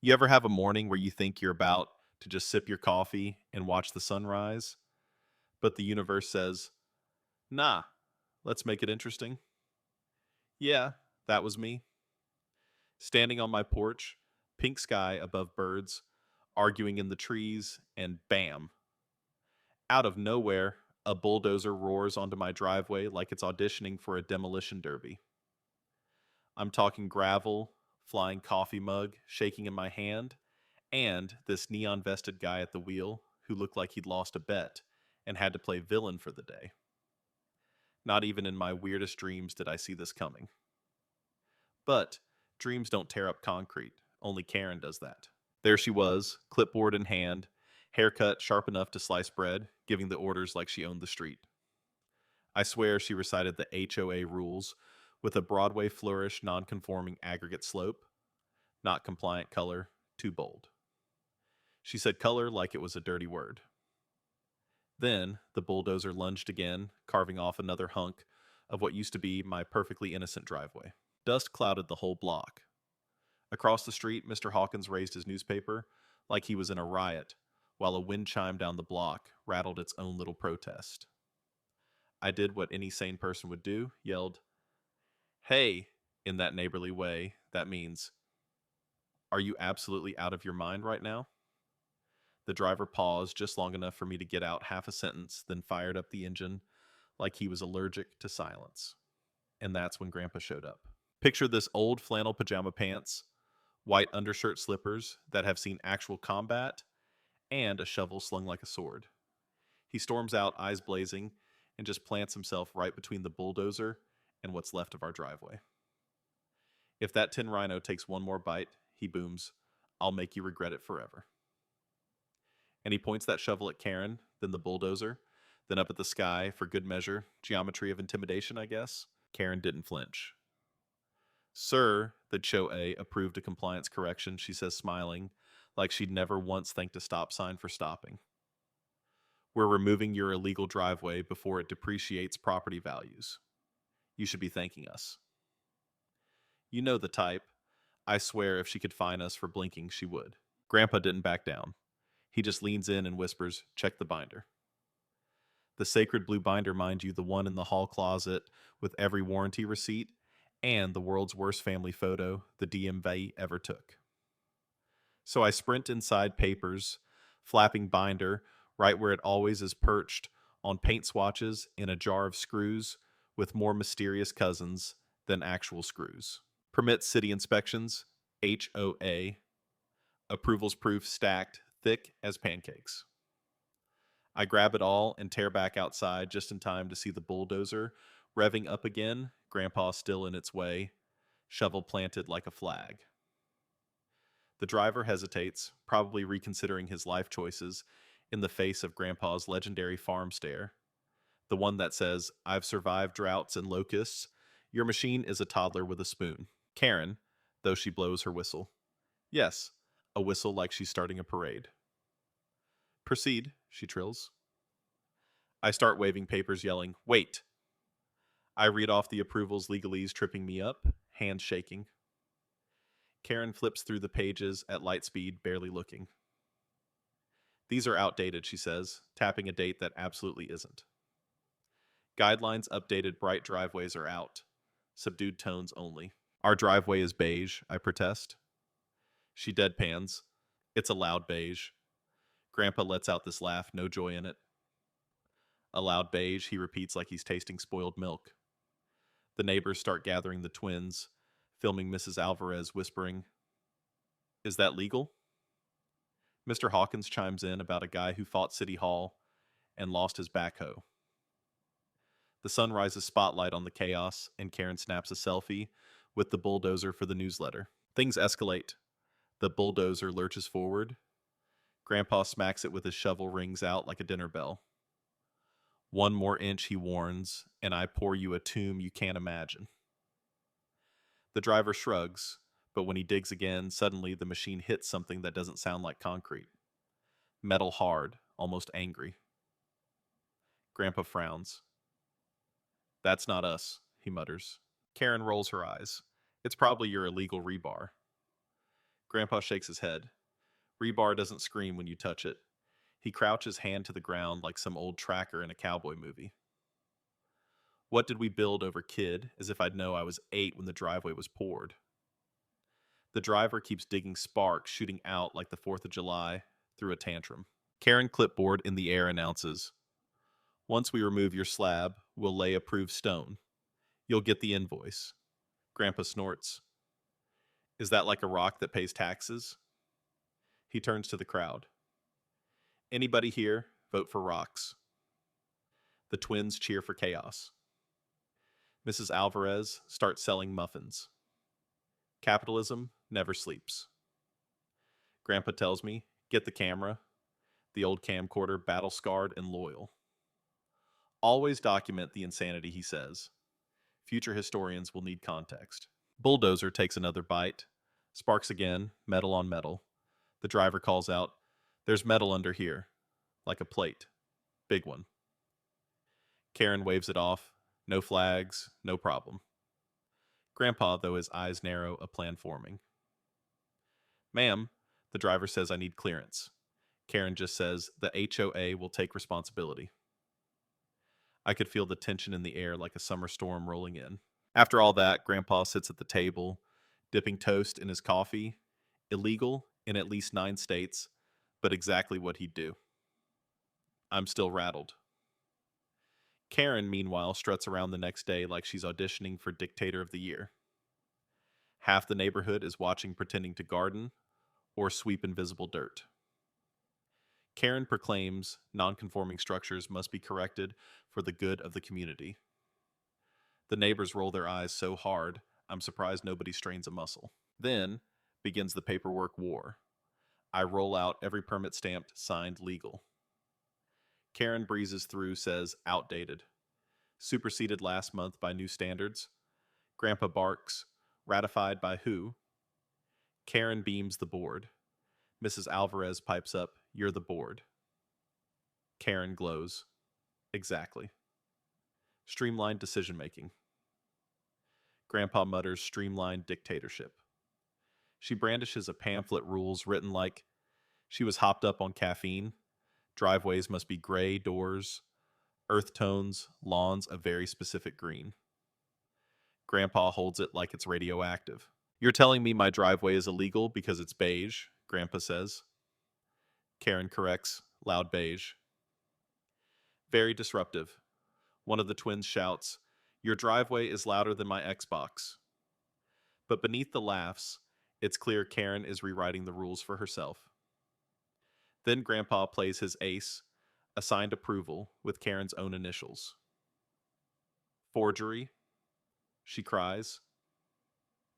You ever have a morning where you think you're about to just sip your coffee and watch the sunrise, but the universe says, nah, let's make it interesting? Yeah, that was me. Standing on my porch, pink sky above birds, arguing in the trees, and bam, out of nowhere, a bulldozer roars onto my driveway like it's auditioning for a demolition derby. I'm talking gravel, flying coffee mug, shaking in my hand, and this neon vested guy at the wheel who looked like he'd lost a bet and had to play villain for the day. Not even in my weirdest dreams did I see this coming. But dreams don't tear up concrete, only Karen does that. There she was, clipboard in hand, haircut sharp enough to slice bread, giving the orders like she owned the street. I swear she recited the HOA rules with a Broadway flourish non-conforming aggregate slope, not compliant color, too bold. She said color like it was a dirty word. Then the bulldozer lunged again, carving off another hunk of what used to be my perfectly innocent driveway. Dust clouded the whole block. Across the street, Mr. Hawkins raised his newspaper like he was in a riot, while a wind chime down the block rattled its own little protest. I did what any sane person would do, yelled, "Hey," in that neighborly way. That means, "Are you absolutely out of your mind right now?" The driver paused just long enough for me to get out half a sentence, then fired up the engine like he was allergic to silence. And that's when Grandpa showed up. Picture this old flannel pajama pants, white undershirt slippers that have seen actual combat, and a shovel slung like a sword. He storms out, eyes blazing, and just plants himself right between the bulldozer and what's left of our driveway. If that tin rhino takes one more bite, he booms, "I'll make you regret it forever." And he points that shovel at Karen, then the bulldozer, then up at the sky for good measure. Geometry of intimidation, I guess. Karen didn't flinch. "Sir," the HOA approved a compliance correction, she says, smiling, like she'd never once thanked a stop sign for stopping. "We're removing your illegal driveway before it depreciates property values. You should be thanking us." You know the type. I swear if she could fine us for blinking, she would. Grandpa didn't back down. He just leans in and whispers, "Check the binder." The sacred blue binder, mind you, the one in the hall closet with every warranty receipt and the world's worst family photo the DMV ever took. So I sprint inside papers, flapping binder right where it always is perched on paint swatches in a jar of screws with more mysterious cousins than actual screws. Permit city inspections, HOA, approvals proof stacked thick as pancakes. I grab it all and tear back outside just in time to see the bulldozer revving up again, Grandpa still in its way, shovel planted like a flag. The driver hesitates, probably reconsidering his life choices in the face of Grandpa's legendary farm stare, the one that says, "I've survived droughts and locusts. Your machine is a toddler with a spoon." Karen, though she blows her whistle. Yes, a whistle like she's starting a parade. "Proceed," she trills. I start waving papers, yelling, "Wait." I read off the approvals legalese, tripping me up, hands shaking. Karen flips through the pages at light speed, barely looking. "These are outdated," she says, tapping a date that absolutely isn't. "Guidelines updated, bright driveways are out. Subdued tones only." "Our driveway is beige," I protest. She deadpans. "It's a loud beige." Grandpa lets out this laugh, no joy in it. "A loud beige," he repeats like he's tasting spoiled milk. The neighbors start gathering the twins, filming Mrs. Alvarez whispering, "Is that legal?" Mr. Hawkins chimes in about a guy who fought City Hall and lost his backhoe. The sun rises spotlight on the chaos, and Karen snaps a selfie with the bulldozer for the newsletter. Things escalate. The bulldozer lurches forward. Grandpa smacks it with his shovel, rings out like a dinner bell. "One more inch," he warns, "and I pour you a tomb you can't imagine." The driver shrugs, but when he digs again, suddenly the machine hits something that doesn't sound like concrete. Metal hard, almost angry. Grandpa frowns. "That's not us," he mutters. Karen rolls her eyes. "It's probably your illegal rebar." Grandpa shakes his head. Rebar doesn't scream when you touch it. He crouches hand to the ground like some old tracker in a cowboy movie. What did we build over kid, as if I'd know I was 8 when the driveway was poured? The driver keeps digging sparks shooting out like the 4th of July through a tantrum. Karen clipboard in the air announces, "Once we remove your slab, we'll lay approved stone. You'll get the invoice." Grandpa snorts. "Is that like a rock that pays taxes?" He turns to the crowd. "Anybody here, vote for rocks." The twins cheer for chaos. Mrs. Alvarez starts selling muffins. Capitalism never sleeps. Grandpa tells me, "Get the camera." The old camcorder, battle-scarred and loyal. "Always document the insanity," he says. Future historians will need context. Bulldozer takes another bite. Sparks again, metal on metal. The driver calls out, "There's metal under here." Like a plate. Big one. Karen waves it off. No flags, no problem. Grandpa, though his eyes narrow, a plan forming. "Ma'am," the driver says, "I need clearance." Karen just says, "The HOA will take responsibility." I could feel the tension in the air like a summer storm rolling in. After all that, Grandpa sits at the table, dipping toast in his coffee. Illegal in at least 9 states, but exactly what he'd do. I'm still rattled. Karen, meanwhile, struts around the next day like she's auditioning for Dictator of the Year. Half the neighborhood is watching, pretending to garden or sweep invisible dirt. Karen proclaims nonconforming structures must be corrected for the good of the community. The neighbors roll their eyes so hard, I'm surprised nobody strains a muscle. Then begins the paperwork war. I roll out every permit stamped, signed, legal. Karen breezes through, says outdated. Superseded last month by new standards. Grandpa barks, ratified by who? Karen beams the board. Mrs. Alvarez pipes up, "You're the board." Karen glows. Exactly. Streamlined decision making. Grandpa mutters, "Streamlined dictatorship." She brandishes a pamphlet rules written like she was hopped up on caffeine. Driveways must be gray doors, earth tones, lawns a very specific green. Grandpa holds it like it's radioactive. "You're telling me my driveway is illegal because it's beige," Grandpa says. Karen corrects, loud beige. Very disruptive. One of the twins shouts, "Your driveway is louder than my Xbox." But beneath the laughs, it's clear Karen is rewriting the rules for herself. Then Grandpa plays his ace, assigned approval, with Karen's own initials. "Forgery," she cries.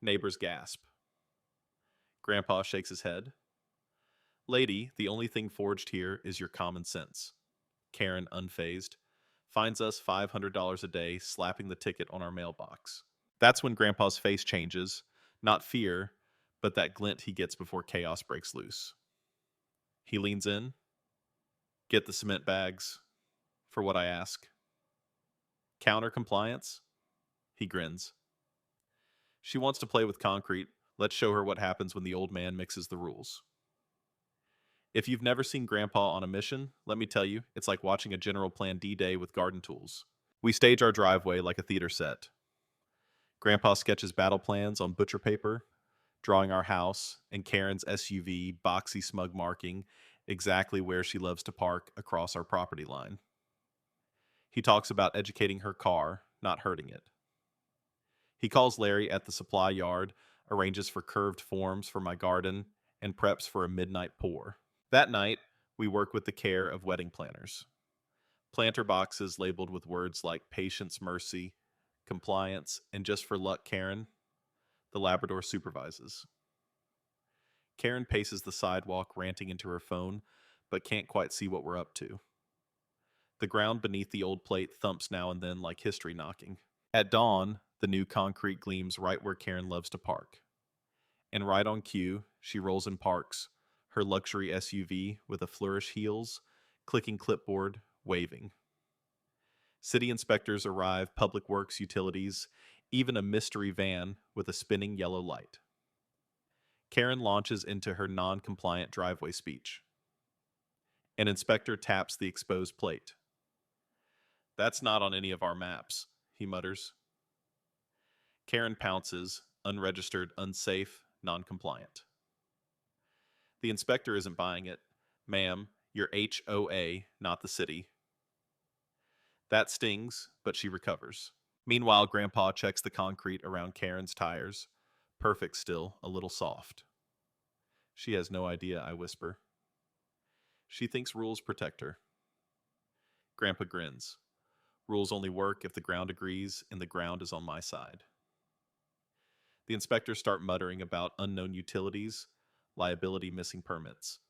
Neighbors gasp. Grandpa shakes his head. "Lady, the only thing forged here is your common sense." Karen, unfazed, finds us $500 a day, slapping the ticket on our mailbox. That's when Grandpa's face changes, not fear, but that glint he gets before chaos breaks loose. He leans in. "Get the cement bags," for what I ask. "Counter compliance?" He grins. "She wants to play with concrete. Let's show her what happens when the old man mixes the rules." If you've never seen Grandpa on a mission, let me tell you, it's like watching a general plan D-Day with garden tools. We stage our driveway like a theater set. Grandpa sketches battle plans on butcher paper, drawing our house and Karen's SUV boxy smug marking exactly where she loves to park across our property line. He talks about educating her car, not hurting it. He calls Larry at the supply yard, arranges for curved forms for my garden, and preps for a midnight pour. That night, we work with the care of wedding planners. Planter boxes labeled with words like patience, mercy, compliance, and just for luck, Karen. The Labrador supervises. Karen paces the sidewalk, ranting into her phone, but can't quite see what we're up to. The ground beneath the old plate thumps now and then like history knocking. At dawn, the new concrete gleams right where Karen loves to park. And right on cue, she rolls and parks, her luxury SUV with a flourish heels, clicking clipboard, waving. City inspectors arrive, public works, utilities, even a mystery van with a spinning yellow light. Karen launches into her non-compliant driveway speech. An inspector taps the exposed plate. "That's not on any of our maps," he mutters. Karen pounces, unregistered, unsafe, non-compliant. The inspector isn't buying it. "Ma'am, you're HOA, not the city." That stings, but she recovers. Meanwhile, Grandpa checks the concrete around Karen's tires. Perfect still, a little soft. "She has no idea," I whisper. "She thinks rules protect her." Grandpa grins. "Rules only work if the ground agrees, and the ground is on my side." The inspectors start muttering about unknown utilities, liability, missing permits.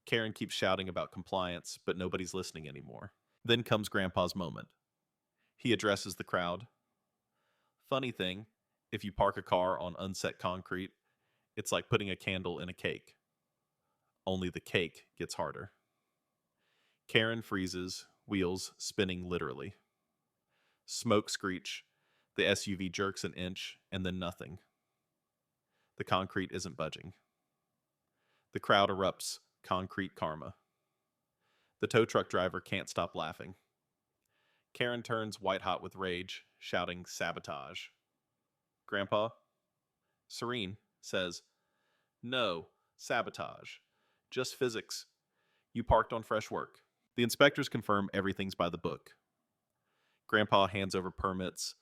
Karen keeps shouting about compliance, but nobody's listening anymore. Then comes Grandpa's moment. He addresses the crowd. "Funny thing, if you park a car on unset concrete, it's like putting a candle in a cake. Only the cake gets harder." Karen freezes, wheels spinning literally. Smoke screech. The SUV jerks an inch, and then nothing. The concrete isn't budging. The crowd erupts, concrete karma. The tow truck driver can't stop laughing. Karen turns white hot with rage, shouting sabotage. Grandpa, serene, says, "No, sabotage. Just physics. You parked on fresh work." The inspectors confirm everything's by the book. Grandpa hands over permits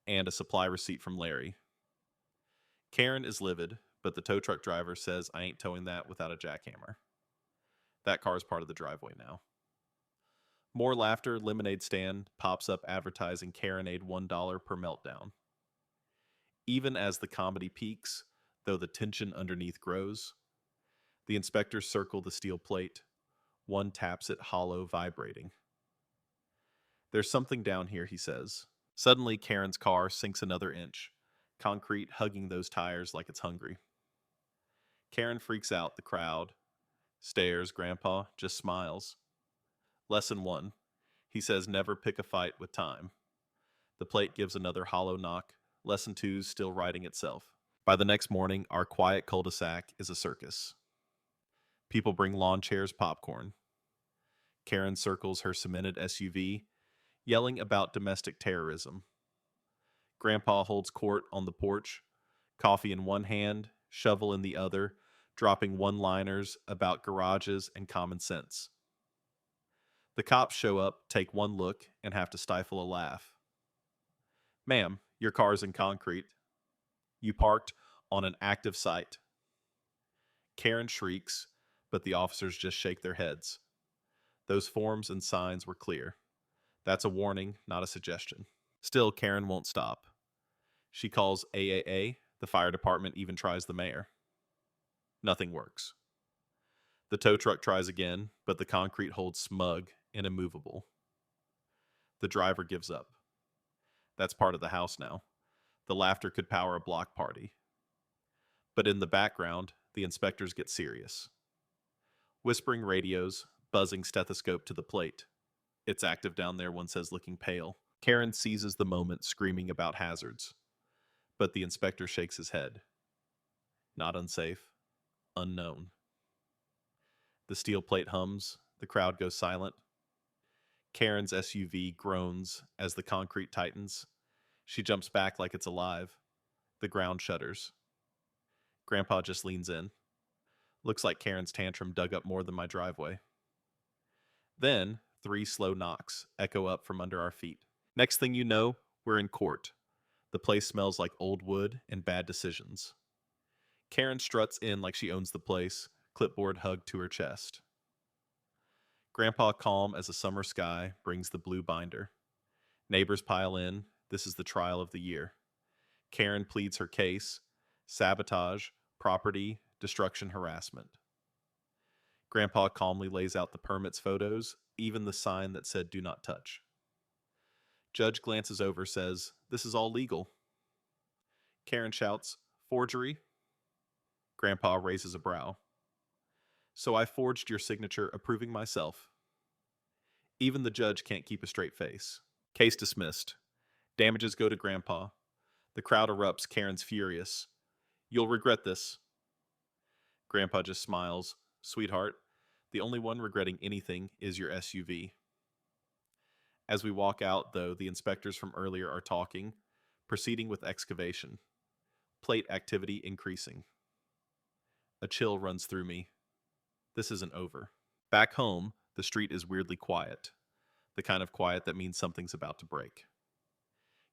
and a supply receipt from Larry. Karen is livid, but the tow truck driver says I ain't towing that without a jackhammer. That car's part of the driveway now. More laughter. Lemonade stand pops up advertising Karenade $1 per meltdown. Even as the comedy peaks, though the tension underneath grows, the inspectors circle the steel plate. One taps it hollow, vibrating. "There's something down here," he says. Suddenly, Karen's car sinks another inch, concrete hugging those tires like it's hungry. Karen freaks out. The crowd stares. Grandpa just smiles. Lesson 1. He says never pick a fight with time. The plate gives another hollow knock. Lesson 2's still writing itself. By the next morning, our quiet cul-de-sac is a circus. People bring lawn chairs, popcorn. Karen circles her cemented SUV, yelling about domestic terrorism. Grandpa holds court on the porch, coffee in one hand, shovel in the other, dropping one-liners about garages and common sense. The cops show up, take one look, and have to stifle a laugh. "Ma'am, your car's in concrete. You parked on an active site." Karen shrieks, but the officers just shake their heads. Those forms and signs were clear. That's a warning, not a suggestion. Still, Karen won't stop. She calls AAA, the fire department even tries the mayor. Nothing works. The tow truck tries again, but the concrete holds smug and immovable. The driver gives up. That's part of the house now. The laughter could power a block party. But in the background, the inspectors get serious. Whispering radios, buzzing stethoscope to the plate. "It's active down there," one says, looking pale. Karen seizes the moment, screaming about hazards. But the inspector shakes his head. Not unsafe. Unknown. The steel plate hums. The crowd goes silent. Karen's SUV groans as the concrete tightens. She jumps back like it's alive. The ground shudders. Grandpa just leans in. Looks like Karen's tantrum dug up more than my driveway. Then, 3 slow knocks echo up from under our feet. Next thing you know, we're in court. The place smells like old wood and bad decisions. Karen struts in like she owns the place, clipboard hugged to her chest. Grandpa, calm as a summer sky, brings the blue binder. Neighbors pile in. This is the trial of the year. Karen pleads her case: sabotage, property, destruction, harassment. Grandpa calmly lays out the permits photos, even the sign that said "do not touch." Judge glances over, says, "This is all legal." Karen shouts, "Forgery?" Grandpa raises a brow. "So I forged your signature approving myself." Even the judge can't keep a straight face. Case dismissed. Damages go to Grandpa. The crowd erupts. Karen's furious. You'll regret this. Grandpa just smiles. Sweetheart, the only one regretting anything is your SUV. As we walk out, though, the inspectors from earlier are talking, proceeding with excavation. Plate activity increasing. A chill runs through me. This isn't over. Back home, the street is weirdly quiet. The kind of quiet that means something's about to break.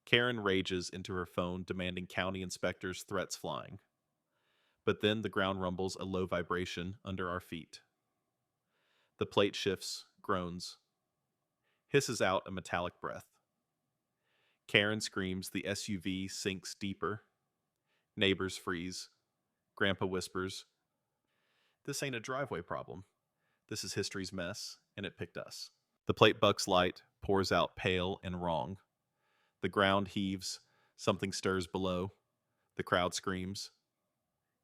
Karen rages into her phone, demanding county inspectors' threats flying. But then the ground rumbles a low vibration under our feet. The plate shifts, groans, hisses out a metallic breath. Karen screams, the SUV sinks deeper. Neighbors freeze. Grandpa whispers, "This ain't a driveway problem. This is history's mess, and it picked us." The plate buck's light pours out pale and wrong. The ground heaves. Something stirs below. The crowd screams.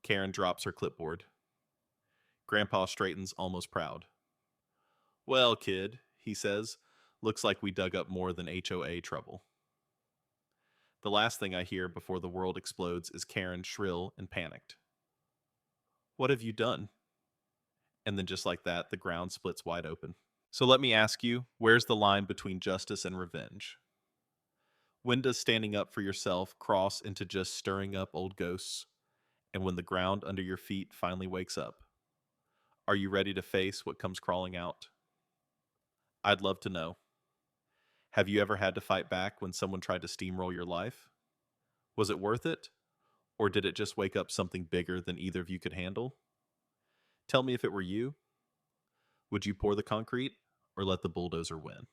Karen drops her clipboard. Grandpa straightens, almost proud. "Well, kid," he says, "looks like we dug up more than HOA trouble." The last thing I hear before the world explodes is Karen shrill and panicked. "What have you done?" And then just like that, the ground splits wide open. So let me ask you, where's the line between justice and revenge? When does standing up for yourself cross into just stirring up old ghosts? And when the ground under your feet finally wakes up, are you ready to face what comes crawling out? I'd love to know. Have you ever had to fight back when someone tried to steamroll your life? Was it worth it? Or did it just wake up something bigger than either of you could handle? Tell me if it were you. Would you pour the concrete or let the bulldozer win?